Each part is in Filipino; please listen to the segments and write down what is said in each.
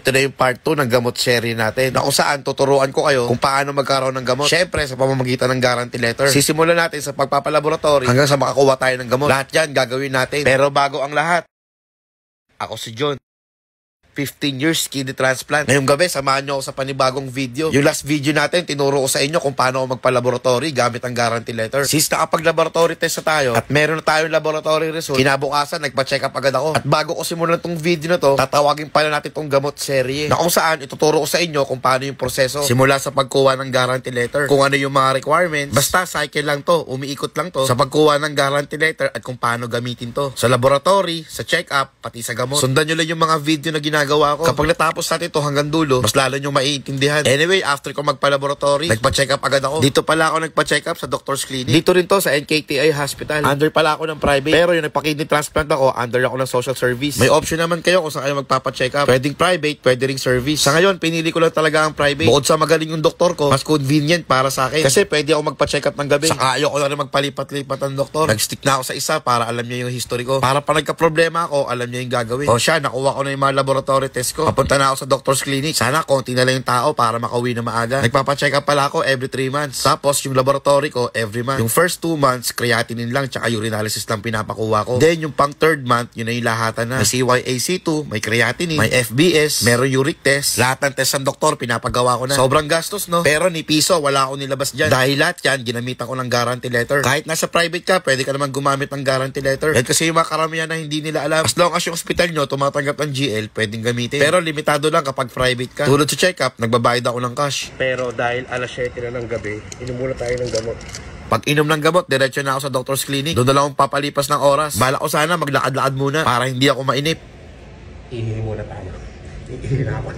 Ito na yung part 2 ng gamot series natin, na kung saan tuturuan ko kayo kung paano magkaroon ng gamot. Syempre, sa pamamagitan ng guarantee letter. Sisimulan natin sa pagpapalaboratory hanggang sa makakuha tayo ng gamot. Lahat yan gagawin natin. Pero bago ang lahat, ako si John. 15 years kidney transplant. Ngayong gabi, samahan nyo ako sa panibagong video. Yung last video natin, tinuro ko sa inyo kung paano ako magpa-laboratory gamit ang guarantee letter. Since nakapag-laboratory test na tayo at meron na tayong laboratory result, kinabukasan, nagpa-check up agad ako. At bago ko simulan tong video na to, tatawagin pala natin tong gamot serye, na kung saan ituturo ko sa inyo kung paano yung proseso simula sa pagkuha ng guarantee letter, kung ano yung mga requirements. Basta cycle lang to, umiikot lang to sa pagkuha ng guarantee letter at kung paano gamitin to sa laboratory, sa check-up, pati sa gamot. Sundan nyo lang yung mga video na ginagawa ko. Kapag natapos natin ito hanggang dulo, mas lalo nyo maiintindihan. Anyway, after ko magpa-laboratory, nagpa-check up agad ako. Dito pala ako nagpa-check up sa Doctor's Clinic. Dito rin to sa NKTI Hospital. Under pala ako ng private. Pero yung nagpa-kidney transplant ako, under ako ng social service. May option naman kayo kung saan kayo magpapa-check up. Pwedeng private, pwede ring service. Sa ngayon, pinili ko lang talaga ang private. Bukod sa magaling yung doktor ko, mas convenient para sa akin. Kasi pwede ako magpa-check up ng gabi. Saka ayoko na rin magpalipat-lipat ng doktor. Nag-stick na ako sa isa para alam niya yung history ko. Para pa nagka-problema ako, alam niya yung gagawin. O siya, nakuha ko na yung mga laboratory test ko. Papunta na ako sa Doctor's Clinic. Sana konti na lang yung tao para makauwi na maaga. Nagpapa-check up pala ako every 3 months. Tapos yung laboratory ko every month. Yung first 2 months, creatinine lang tsaka urinalysis lang pinapakuha ko. Then yung pang 3rd month, yun na yung lahatan na. May CYAC2, may creatinine, may FBS, meron uric test. Lahat ng test ng doktor, pinapagawa ko na. Sobrang gastos, no? Pero ni piso, wala akong nilabas dyan. Dahil lahat yan, ginamitan ko ng guarantee letter. Kahit nasa private ka, pwede ka naman gumamit ng guarantee letter. Yan kasi yung mga karamihan na hindi nila alam. As long as yung hospital nyo tumatanggap ng GL, pwedeng gamitin. Pero limitado lang kapag private ka. Tulad sa check-up, nagbabayad ako ng cash. Pero dahil alas 7 na ng gabi, inom muna tayo ng gamot. Pag inom ng gamot, diretso na ako sa Doctor's Clinic. Doon na lang akong papalipas ng oras. Bala ko sana maglakad-lakad muna para hindi ako mainip. Ihi muna tayo. Ihi na ako.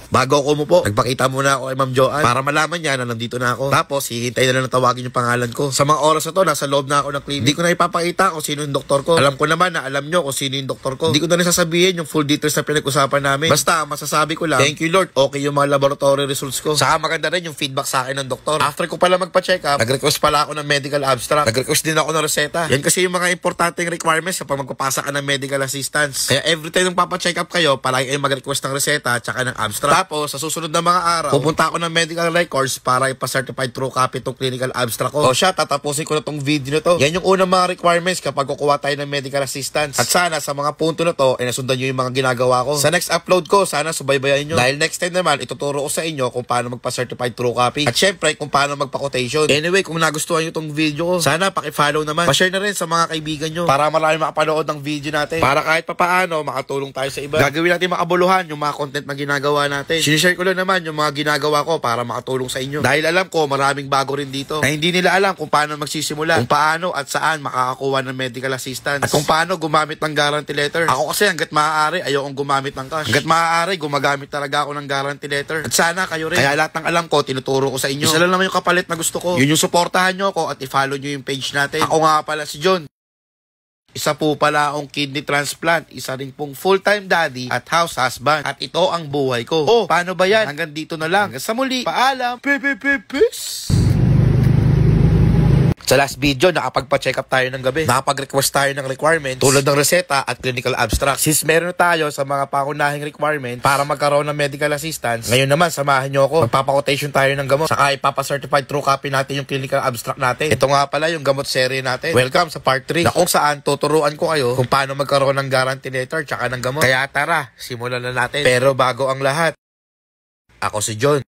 Bago ako umupo, nagpakita muna ako kay Ma'am Joanne para malaman niya na nandito na ako. Tapos, hihintay na lang tawagin yung pangalan ko. Sa mga oras na to, nasa loob na ako ng clinic. Hindi ko na ipapakita kung sino yung doktor ko. Alam ko naman na alam nyo kung sino yung doktor ko. Hindi ko na rin sasabihin yung full details na pinag-usapan namin. Basta, masasabi ko lang, thank you Lord, okay yung mga laboratory results ko. Saka maganda rin yung feedback sa akin ng doktor. After ko pala magpa-check up, nag-request pala ako ng medical abstract. Nag-request din ako ng reseta. Yan kasi yung mga importanteng requirements kapag magpapasa ka ng medical assistance. Kaya every time nung papa-check up kayo, palagi kayo mag-request ng reseta at saka ng abstract. Tapos, sa susunod na mga araw, pupunta ako ng medical records para ipa-certified true copy itong clinical abstract ko. O siya, tatapusin ko na itong video na to. Yan yung unang mga requirements kapag kukuha tayo ng medical assistance. At sana sa mga punto na to, ay nasundan nyo yung mga ginagawa ko. Sa next upload ko, sana subaybayan nyo. Dahil next time naman, ituturo ko sa inyo kung paano magpa-certified true copy. At syempre, kung paano magpa-quotation. Anyway, kung nagustuhan nyo itong video ko, sana paki-follow naman. Pa-share na rin sa mga kaibigan nyo para marami makapanood ng video natin. Para kahit papaano, makatulong tayo sa iba. Gagawin natin makabuluhan yung mga content na ginagawa natin. Sinishare ko lang naman yung mga ginagawa ko para makatulong sa inyo. Dahil alam ko, maraming bago rin dito na hindi nila alam kung paano magsisimula, kung paano at saan makakakuha ng medical assistance, at kung paano gumamit ng guarantee letter. Ako kasi hanggat maaari, ayokong gumamit ng cash. Hanggat maaari, gumagamit talaga ako ng guarantee letter. At sana kayo rin. Kaya lahat ng alam ko, tinuturo ko sa inyo. Isa lang naman yung kapalit na gusto ko. Yun yung suportahan nyo ako at i-follow nyo yung page natin. Ako nga pala si John. Isa po pala akong kidney transplant, isa rin pong full-time daddy at house husband. At ito ang buhay ko. Oh, paano ba yan? Hanggang dito na lang. Hanggang sa muli. Paalam. Peace. Sa last video, nakapagpa-check up tayo ng gabi. Nakapag-request tayo ng requirements tulad ng reseta at clinical abstract. Since meron tayo sa mga pangunahing requirement para magkaroon ng medical assistance, ngayon naman, samahan nyo ako. Magpapa-quotation tayo ng gamot. Saka ipapa-certified true copy natin yung clinical abstract natin. Ito nga pala yung gamot series natin. Welcome sa part 3 na kung saan tuturuan ko kayo kung paano magkaroon ng guarantee letter tsaka ng gamot. Kaya tara, simulan na natin. Pero bago ang lahat, ako si John.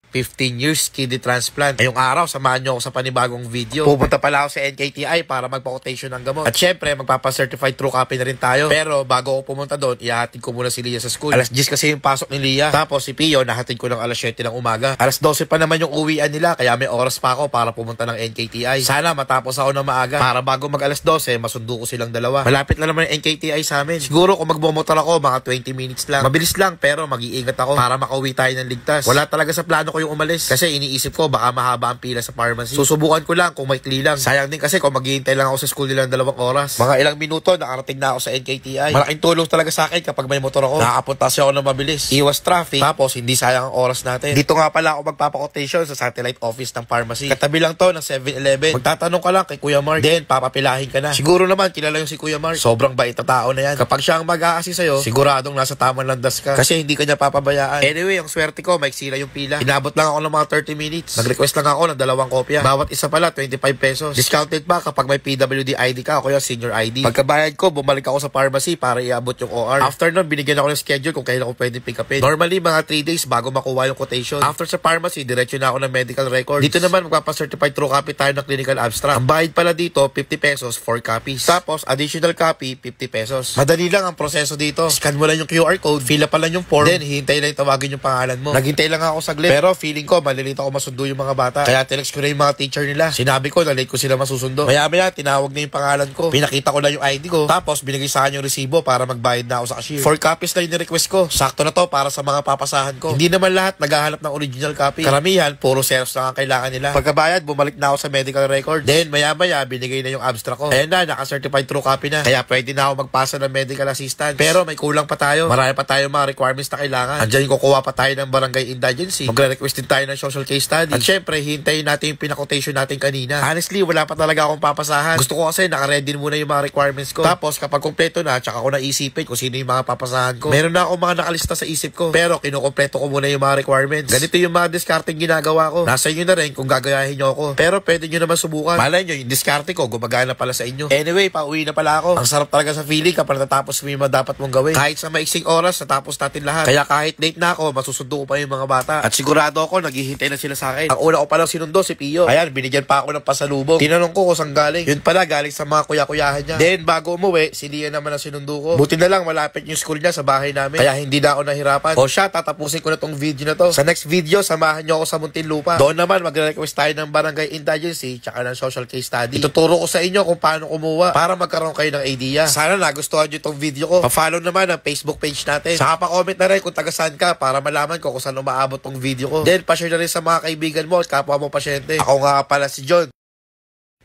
15 years kidney transplant. Ngayong araw, samahan nyo ako sa panibagong video. Pupunta pala ako sa NKTI para magpa-quotation ng gamot. At syempre, magpapa-certified true copy na rin tayo. Pero bago ako pumunta doon, ihahatid ko muna si Lia sa school. Alas 10 kasi yung pasok ni Lia. Tapos si Pio, nahatid ko ng alas 7 ng umaga. Alas 12 pa naman yung uwian nila, kaya may oras pa ako para pumunta ng NKTI. Sana matapos ako ng maaga para bago mag alas 12, masundo ko silang dalawa. Malapit na naman yung NKTI sa amin. Siguro kung magbumotor ako, mga 20 minutes lang. Mabilis lang, pero mag-iingat ako para makauwi tayo ng ligtas. Wala talaga sa plano ko yung tayong umalis. Kasi iniisip ko baka mahaba ang pila sa pharmacy. Susubukan ko lang kung may maikli lang. Sayang din kasi kung maghihintay lang ako sa school nila ng 2 oras. Mga ilang minuto, nakarating na ako sa NKTI. Malaking tulong talaga sa akin kapag may motor ako. Nakakapunta siya ako ng mabilis. Iwas traffic. Tapos, hindi sayang ang oras natin. Dito nga pala ako magpapa-quotation sa satellite office ng pharmacy. Katabi lang to ng 7-Eleven. Magtatanong ka lang kay Kuya Mark. Then, papapilahin ka na. Siguro naman, kilala yung si Kuya Mark. Sobrang bait na tao na yan. Kapag siya ang mag-aasi sa'yo, siguradong nasa tamang landas ka. Kasi hindi ka niya papabayaan. Anyway, ang swerte ko, maiksi lang yung pila. Inabot lang ako ng mga 30 minutes. Nag-request lang ako ng 2 kopya. Bawat isa pala, 25 pesos. Discounted pa kapag may PWD ID ka o kaya senior ID. Pagkabayad ko, bumalik ako sa pharmacy para iabot yung OR. After nun, binigyan ako ng schedule kung kailan ko pwede pick upin. Normally, mga 3 days bago makuha yung quotation. After sa pharmacy, diretso na ako ng medical records. Dito naman, magpapa-certified true copy tayo ng clinical abstract. Ang bayad pala dito, 50 pesos, 4 copies. Tapos, additional copy, 50 pesos. Madali lang ang proseso dito. Scan mo lang yung QR code, fill up pa lang yung form, then hihintay lang tawagin yung pangalan mo. Naghintay lang ako saglit. Pero feeling ko, malilito ako masundo yung mga bata. Kaya tinext ko na yung mga teacher nila. Sinabi ko na late ko sila masusundo. Maya-maya, tinawag na yung pangalan ko. Pinakita ko lang yung ID ko. Tapos, binigay sa akin yung resibo para magbayad na ako sa cashier. 4 copies na yung request ko. Sakto na to para sa mga papasahan ko. Hindi naman lahat naghahanap ng original copy. Karamihan, puro xerox lang ang kailangan nila. Pagkabayad, bumalik na ako sa medical record. Then, maya-maya, binigay na yung abstract ko. Ayan na, naka-certified true copy na. Kaya pwede na ako magpasa ng medical assistance. Pero may kulang pa tayo. Marami pa tayo mga requirements na kailangan. Andiyan kukuha pa tayo ng barangay indigency. Magre-request din tayo ng social case study. At syempre, hintayin natin yung pinakotation natin kanina. Honestly, wala pa talaga akong papasahan. Gusto ko kasi naka-ready muna yung mga requirements ko. Tapos, kapag kumpleto na, tsaka ko naisipin kung sino yung mga papasahan ko. Meron na akong mga nakalista sa isip ko. Pero, kinukumpleto ko muna yung mga requirements. Ganito yung mga discarding ginagawa ko. Nasa inyo na rin kung gagayahin nyo ako. Pero, pwede nyo naman subukan. Malay nyo, yung discarding ko, gumagana pala sa inyo. Anyway, pauwi na pala ako. Ang sarap talaga sa feeling kapag natapos mo yung mga dapat mong gawin. Kahit sa maiksing oras, natapos natin lahat. Kaya kahit late na ako, masusundo ko pa yung mga bata. At sigurado ako, naghihintay na sila sa akin. Ang una ko palang sinundo, si Pio. Ayan, binigyan pa ako ng pasalubong. Tinanong ko kung saan galing. Yun pala, galing sa mga kuya-kuyahan niya. Then, bago umuwi, si Lia naman ang sinundo ko. Buti na lang, malapit yung school niya sa bahay namin. Kaya hindi na ako nahirapan. O siya, tatapusin ko na tong video na to. Sa next video, samahan niyo ako sa Muntinlupa. Doon naman, magre-request tayo ng barangay indigency tsaka ng social case study. Ituturo ko sa inyo kung paano kumuha para magkaroon kayo ng idea. Sana nagustuhan niyo tong video ko. Pa-follow naman ang Facebook page natin. Saka pa-comment na rin kung taga saan ka para malaman ko kung saan umaabot tong video ko. Then, pa-share na rin sa mga kaibigan mo at kapwa mo pasyente. Ako nga pala si John.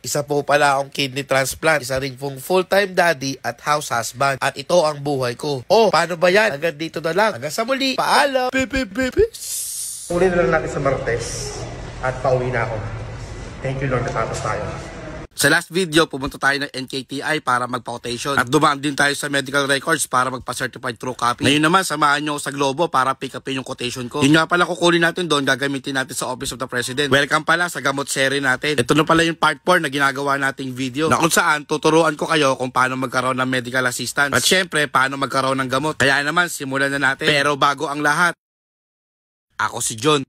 Isa po pala akong kidney transplant. Isa rin pong full-time daddy at house husband. At ito ang buhay ko. Oh, paano ba yan? Hanggang dito na lang. Hanggang sa muli. Paalam. Uli na lang natin sa Martes. At pauwi na ako. Thank you Lord, natapos tayo. Sa last video, pumunta tayo ng NKTI para magpa-quotation. At dumaan din tayo sa medical records para magpa-certified true copy. Ngayon naman, samahan nyo sa Globo para pick upin yung quotation ko. Yun nga pala kukunin natin doon, gagamitin natin sa Office of the President. Welcome pala sa gamot series natin. Ito na pala yung part 4 na ginagawa nating video. Na kung saan, tuturuan ko kayo kung paano magkaroon ng medical assistance. At syempre, paano magkaroon ng gamot. Kaya naman, simulan na natin. Pero bago ang lahat, ako si John.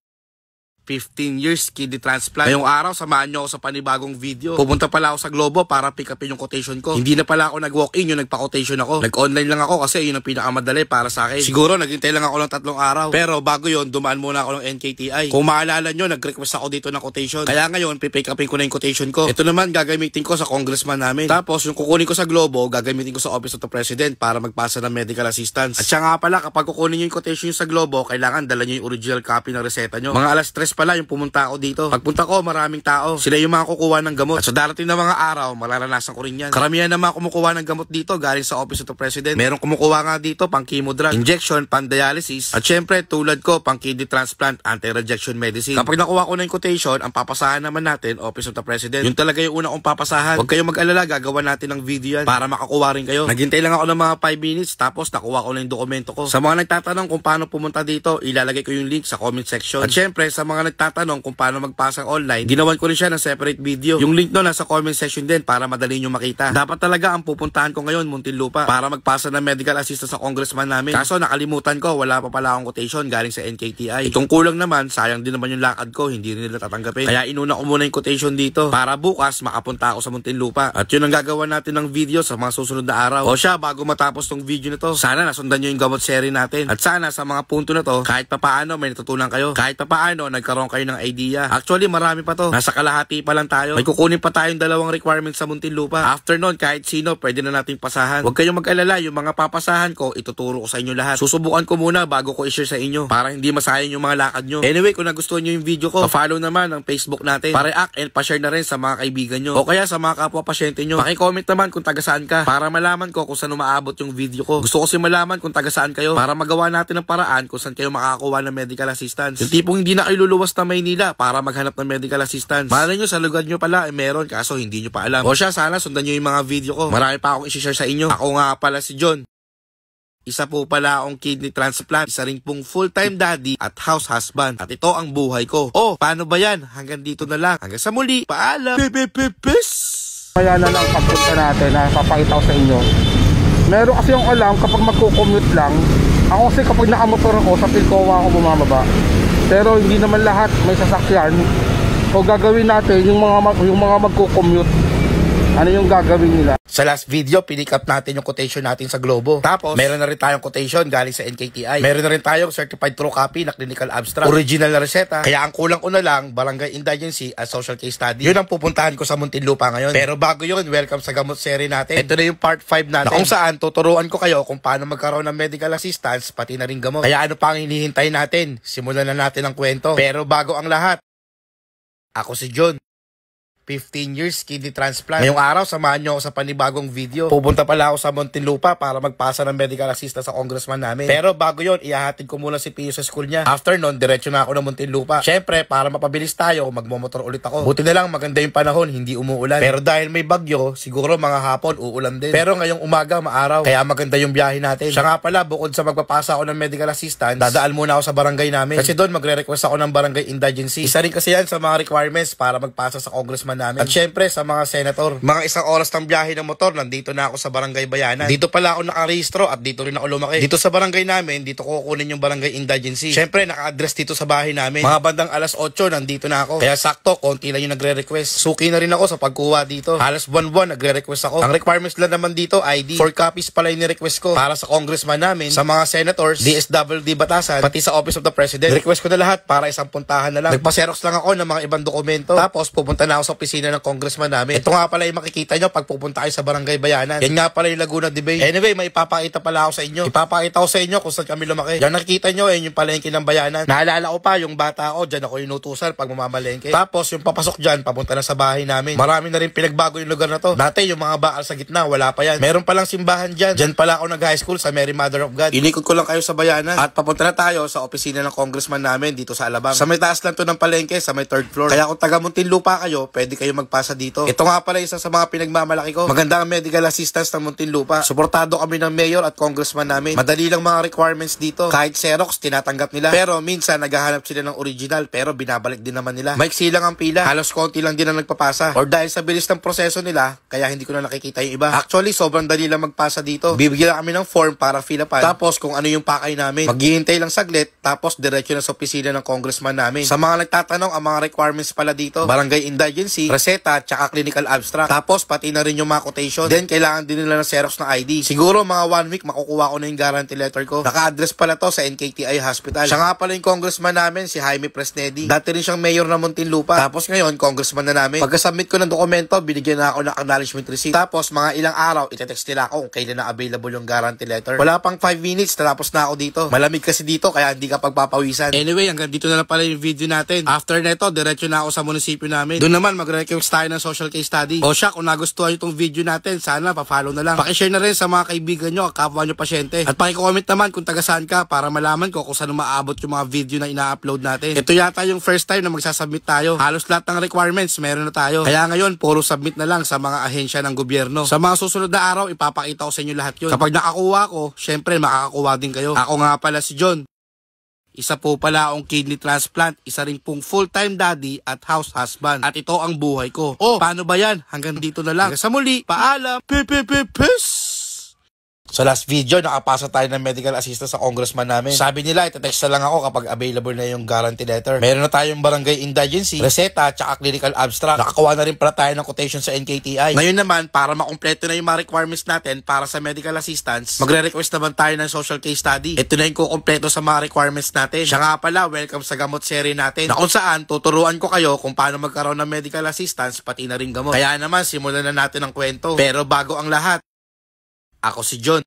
15 years kidney transplant. Ngayong araw, samahan nyo ako sa panibagong video. Pupunta pala ako sa Globo para pick upin yung quotation ko. Hindi na pala ako nag-walk-in, yung nagpa-quotation ako. Nag-online lang ako kasi yun ang pinakamadali para sa akin. Siguro, naghintay lang ako ng 3 araw. Pero bago yun, dumaan muna ako ng NKTI. Kung maalala nyo, nag-request ako dito ng quotation. Kaya ngayon, pipick upin ko na yung quotation ko. Ito naman, gagamitin ko sa congressman namin. Tapos, yung kukunin ko sa Globo, gagamitin ko sa Office of the President para magpasa ng medical assistance. At siya nga pala, kapag kukunin nyo yung quotation nyo sa Globo, kailangan dala nyo yung original copy ng reseta nyo. Mga alas 3 pala yung pumunta ako dito. Pagpunta ko, maraming tao. Sila yung mga kukuha ng gamot. At sa darating na mga araw, mararanasan ko rin yan. Karamihan na mga kumukuha ng gamot dito galing sa Office of the President. Merong kumukuha nga dito pang chemo drug, injection, pan-dialysis. At syempre, tulad ko, pang kidney transplant, anti-rejection medicine. Kapag nakuha ko na yung quotation, ang papasahan naman natin, Office of the President. Yun talaga yung una kong papasahan. Huwag kayong mag-alala, gagawa natin ng video yan para makakuha rin kayo. Naghintay lang ako ng mga 5 minutes, tapos nakuha ko na yung dokumento ko. Sa mga nagtatanong kung paano pumunta dito, ilalagay ko yung link sa comment section. At syempre, sa mga nagtatanong kung paano magpasang online, ginawan ko rin siya ng separate video. Yung link doon nasa comment section din para madali nyo makita. Dapat talaga ang pupuntahan ko ngayon, Muntinlupa, para magpasa ng medical assistance sa congressman namin. Kaso nakalimutan ko, wala pa pala akong quotation galing sa NKTI. Itong kulang naman, sayang din naman yung lakad ko, hindi rin nila tatanggapin. Kaya inuna ko muna yung quotation dito para bukas makapunta ako sa Muntinlupa. At yun ang gagawa natin ng video sa mga susunod na araw. O siya, bago matapos tong video na to, sana nasundan nyo yung gamot series natin. At sana sa mga punto na to, kahit papaano may natutunan kayo. Kahit papaano nagkaroon magkaroon kayo ng idea. Actually, marami pa to. Nasa kalahati pa lang tayo. May kukunin pa tayong dalawang requirements sa Muntinlupa. After nun, kahit sino, pwede na nating pasahan. Huwag kayong mag-alala, yung mga papasahan ko, ituturo ko sa inyo lahat. Susubukan ko muna bago ko i-share sa inyo para hindi masayang yung mga lakad nyo. Anyway, kung nagustuhan nyo yung video ko, pa-follow naman ang Facebook natin. Pa-react and pa-share na rin sa mga kaibigan nyo. O kaya sa mga kapwa pasyente nyo. Paki-comment naman kung taga saan ka para malaman ko kung saan umaabot yung video ko. Gusto ko kasi malaman kung taga saan kayo para magawa natin ng paraan kung saan kayo makakakuha ng medical assistance. Yung tipong hindi na kayo luluwas na Maynila para maghanap ng medical assistance. Malay nyo sa lugar nyo pala meron kaso hindi nyo pa alam. O siya, sana sundan nyo yung mga video ko. Marami pa akong i-share sa inyo. Ako nga pala si John. Isa po pala akong kidney transplant, isa rin pong full-time daddy at house husband. At ito ang buhay ko. Oh, paano ba yan? Hanggang dito na lang. Hanggang sa muli. Paalam. Peace! Kaya na lang pagpunta natin na papakita ko sa inyo. Meron kasi yung alam kapag magko-commute lang. Ako kasi kapag nakamotor ako sa Pilcoa ako bumababa. Pero hindi naman lahat may sasakyan. O gagawin natin yung mga magko-commute. Ano yung gagawin nila? Sa last video, pinick up natin yung quotation natin sa Globo. Tapos, meron na rin tayong quotation galing sa NKTI. Meron na rin tayong certified true copy na clinical abstract. Original na reseta. Kaya ang kulang ko na lang, barangay indigency at social case study. Yun ang pupuntahan ko sa Muntinlupa ngayon. Pero bago yun, welcome sa gamot series natin. Ito na yung part 5 natin. Na kung saan, tuturuan ko kayo kung paano magkaroon ng medical assistance, pati na rin gamot. Kaya ano pa ang hinihintay natin? Simulan na natin ang kwento. Pero bago ang lahat, ako si John. 15 years kidney transplant. Ngayong araw, samahan nyo ako sa panibagong video. Pupunta pala ako sa Muntinlupa para magpasa ng medical assistance sa congressman namin. Pero bago yon, ihahatid ko muna si Pio sa school niya. After nun, diretso na ako ng Muntinlupa. Syempre, para mapabilis tayo, magmomotor ulit ako. Buti na lang, maganda yung panahon, hindi umuulan. Pero dahil may bagyo, siguro mga hapon, uulan din. Pero ngayong umaga, maaraw. Kaya maganda yung biyahe natin. Siya nga pala, bukod sa magpapasa ako ng medical assistance, dadaan muna ako sa barangay namin. Kasi doon, magre-request ako ng barangay indigency. Isa rin kasi yan sa mga requirements para magpasa sa congressman namin. At syempre sa mga senator, mga isang oras ng biyahe ng motor, nandito na ako sa Barangay Bayanan. Dito pala ako nakarehistro at dito rin ako lumaki. Dito sa barangay namin, dito ko kukunin yung barangay indigency. Syempre naka-address dito sa bahay namin. Mga bandang alas 8 nandito na ako. Kaya sakto, konti lang yung nagre-request. Suki na rin ako sa pagkuha dito. Halos buwan-buwan nagre-request ako. Ang requirements lang naman dito, ID. 4 copies pala yung ni-request ko para sa congressman namin, sa mga senators, DSWD Batasan, pati sa Office of the President. Request ko na lahat para isang puntahan na lang. Nagpa-xerox lang ako ng mga ibang dokumento. Tapos pupunta na ako sa opisina ng congressman namin. Ito nga pala yung makikita nyo pag pupunta kayo sa Barangay Bayanan. Yan nga pala yung Laguna Debate. Anyway, may ipapakita pala ako sa inyo. Ipapakita ko sa inyo kung saan kami lumaki. Yan nakikita nyo, yan yung palengke ng Bayanan. Naalala ko pa, yung bata ako, dyan ako inutusan pag mamamalengke. Tapos yung papasok dyan, papunta na sa bahay namin. Marami na rin pinagbago yung lugar na to. Dati yung mga baal sa gitna, wala pa yan. Meron palang simbahan dyan. Dyan pala ako nag-high school sa Mary Mother of God. Inikot ko lang kayo sa Bayanan. At papunta na tayo sa opisina ng congressman namin dito sa Alabang. Sa may taas lang to ng palengke, sa may 3rd floor. Kaya kung taga Muntinlupa kayo, pwede kayo magpasa dito. Ito nga pala isa sa mga pinagmamalaki ko. Maganda ang medical assistance ng Muntinlupa. Suportado kami ng mayor at congressman namin. Madali lang mga requirements dito. Kahit Xerox, tinatanggap nila. Pero minsan, naghahanap sila ng original pero binabalik din naman nila. Maiksi lang ang pila. Halos konti lang din ang nagpapasa. Or dahil sa bilis ng proseso nila, kaya hindi ko na nakikita yung iba. Actually, sobrang dali lang magpasa dito. Bibigyan kami ng form para fill upan. Tapos kung ano yung pakay namin. Maghihintay lang saglit, tapos diretso na sa opisina ng congressman namin. Sa mga nagtatanong, ang mga requirements pala dito, barangay indigency, reseta, tsaka clinical abstract. Tapos pati na rin yung mga quotation. Then kailangan din nila ng Xerox ng ID. Siguro mga 1 week makukuha ko na yung guarantee letter ko. Naka-address pala to sa NKTI Hospital. Siya nga pala yung congressman namin, si Jaime Presnedi. Dati rin siyang mayor ng Muntinlupa. Tapos ngayon, congressman na namin. Pagka-submit ko ng dokumento, binigyan na ako ng acknowledgement receipt. Tapos mga ilang araw, itetext nila ako kung kailan na available yung guarantee letter. Wala pang 5 minutes, tapos na ako dito. Malamig kasi dito, kaya hindi ka pagpapawisan. Anyway, hanggang dito na lang pala yung video natin. After neto, diretso na ako sa munisipyo namin. Doon naman, magre-request tayo ng social case study. O siya, kung nagustuhan nyo itong video natin, sana pa-follow na lang. Pakishare na rin sa mga kaibigan nyo, kapwa nyo pasyente. At pakicomment naman kung taga saan ka para malaman ko kung saan maabot yung mga video na ina-upload natin. Ito yata yung first time na magsasubmit tayo. Halos lahat ng requirements meron na tayo. Kaya ngayon, puro submit na lang sa mga ahensya ng gobyerno. Sa mga susunod na araw, ipapakita ko sa inyo lahat yun. Kapag nakakuha ko, syempre makakakuha din kayo. Ako nga pala si John. Isa po pala akong kidney transplant, isa rin pong full-time daddy at house husband. At ito ang buhay ko. Oh, paano ba yan? Hanggang dito na lang. Hanggang sa muli, paalam. Peace! Sa last video, nakapasa tayo ng medical assistance sa congressman namin. Sabi nila, itetext na lang ako kapag available na yung guarantee letter. Meron na tayong barangay indigency, reseta, tsaka clinical abstract. Nakakuha na rin pala tayo ng quotation sa NKTI. Ngayon naman, para makumpleto na yung mga requirements natin para sa medical assistance, magre-request naman tayo ng social case study. Ito na yung kukumpleto sa mga requirements natin. Siya nga pala, welcome sa gamot series natin, na kung saan tuturuan ko kayo kung paano magkaroon ng medical assistance, pati na rin gamot. Kaya naman, simulan na natin ang kwento. Pero bago ang lahat, ako si John.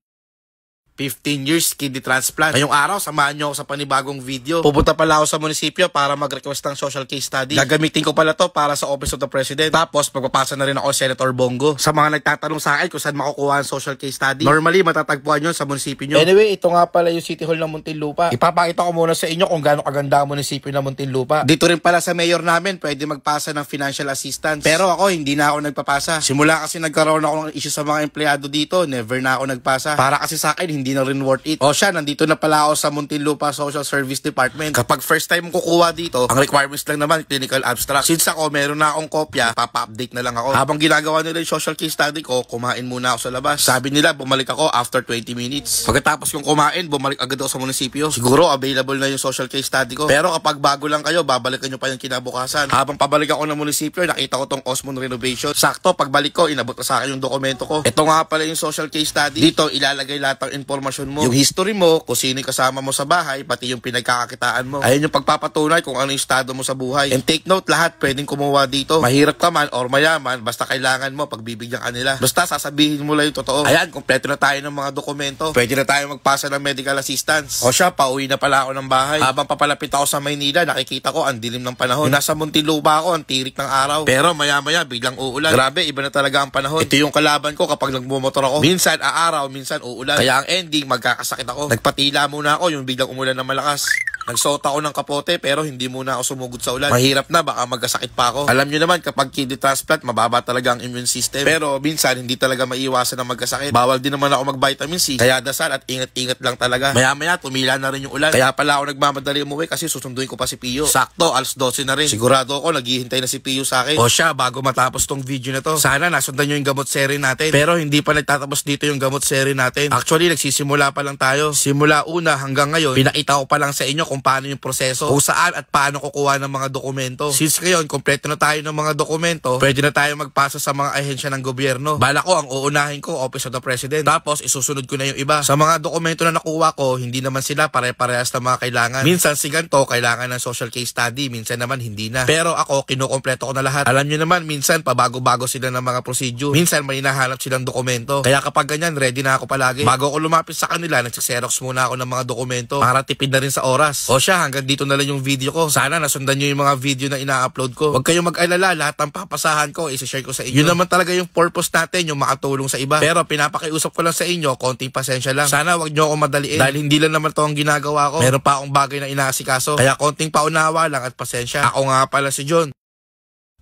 15 years kidney transplant. Ngayong araw, samahan nyo ako sa panibagong video. Pupunta pala ako sa munisipyo para mag-request ng social case study. Gagamitin ko pala to para sa Office of the President. Tapos, magpapasa na rin ako Senator Bongo. Sa mga nagtatanong sa akin kung saan makukuha ang social case study, normally, matatagpuan yun sa munisipyo nyo. Anyway, ito nga pala yung City Hall ng Muntinlupa. Ipapakita ko muna sa inyo kung gaano kaganda ang munisipyo ng Muntinlupa. Dito rin pala sa mayor namin, pwede magpasa ng financial assistance. Pero ako, hindi na ako nagpapasa. Simula kasi nagkaroon ako ng issue sa mga empleyado dito, never na ako nagpasa. Para kasi sa akin, hindi na rin worth it. O siya, nandito na pala ako sa Muntinlupa Social Service Department. Kapag first time kukuha dito, ang requirements lang naman, clinical abstract. Since ako, meron na akong kopya, papa-update na lang ako. Habang ginagawa nila yung social case study ko, kumain muna ako sa labas. Sabi nila, bumalik ako after 20 minutes. Pagkatapos kong kumain, bumalik agad ako sa munisipyo. Siguro, available na yung social case study ko. Pero kapag bago lang kayo, babalikan nyo pa yung kinabukasan. Habang pabalik ako ng munisipyo, nakita ko tong Osmond Renovation. Sakto, pagbalik ko, inabot na sa akin yung dokumento ko. Ito nga pala yung social case study. Dito, ilalagay lahat ng informasyon mo. Yung history mo, kung sino yung kasama mo sa bahay, pati yung pinagkakakitaan mo. Ayun yung pagpapatunay kung ano yung estado mo sa buhay. And take note, lahat pwedeng kumuha dito. Mahirap ka man or mayaman, basta kailangan mo, pagbibigyan ka nila. Basta sasabihin mo lang yung totoo. Ayan, kompleto na tayo ng mga dokumento. Pwede na tayo magpasa ng medical assistance. O siya, pauwi na pala ako ng bahay. Habang papalapit ako sa Maynila, nakikita ko ang dilim ng panahon. Yung nasa Muntinlupa ako, ang tirik ng araw. Pero maya-maya, biglang uulan. Grabe, iba na talaga ang panahon. Ito yung kalaban ko kapag nagmumotor ako. Minsan aaraw, minsan uulan. Kaya ang ending, magkakasakit ako. Nagpatila muna ako yung biglang umulan ng malakas. Nagsuot ako ng kapote pero hindi muna ako sumugod sa ulan. Mahirap na, baka magkasakit pa ako. Alam nyo naman, kapag kidney transplant, mababa talaga ang immune system. Pero minsan, hindi talaga maiiwasan ng magkasakit. Bawal din naman ako mag-vitamin C. Kaya dasal at ingat-ingat lang talaga. Maya-maya, tumila na rin yung ulan. Kaya pala ako nagmamadali umuwi kasi susunduin ko pa si Pio. Sakto, alas 12 na rin. Sigurado ako, naghihintay na si Pio sa akin. O siya, bago matapos tong video na to, sana nasundan nyo yung gamot series natin. Pero hindi pa nagtatapos dito yung gamot series natin. Actually, nagsisimula pa lang tayo. Simula una hanggang ngayon, pinakita ko pa lang sa inyo kung paano yung proseso, kung saan at paano kukuha ng mga dokumento. Since ngayon, kompleto na tayo ng mga dokumento, pwede na tayo magpasa sa mga ahensya ng gobyerno. Bala ko, ang uunahin ko, Office of the President. Tapos, isusunod ko na yung iba. Sa mga dokumento na nakuha ko, hindi naman sila pare-parehas na mga kailangan. Minsan si ganito, kailangan ng social case study. Minsan naman, hindi na. Pero ako, kinukompleto ko na lahat. Alam nyo naman, minsan, pabago-bago sila ng mga procedure. Minsan, may hinahanap silang dokumento. Kaya kapag ganyan, ready na ako palagi. Bago ako lumapit sa kanila, nagsiserox muna ako ng mga dokumento para tipid na rin sa oras. O siya, hanggang dito na lang yung video ko. Sana nasundan nyo yung mga video na ina-upload ko. Huwag kayong mag-alala, lahat ng papasahan ko, isi-share ko sa inyo. Yun naman talaga yung purpose natin, yung makatulong sa iba. Pero pinapakiusap ko lang sa inyo, konting pasensya lang. Sana wag nyo ako madaliin. Dahil hindi lang naman to ang ginagawa ko. Meron pa akong bagay na inaasikaso. Kaya konting paunawa lang at pasensya. Ako nga pala si John.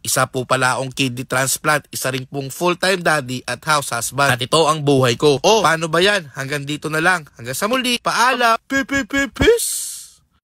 Isa po pala akong kidney transplant, isa rin pong full-time daddy at house husband. At ito ang buhay ko. Oh, paano ba yan? Hanggang dito na lang. Hanggang sa muli. Paalam. Peace.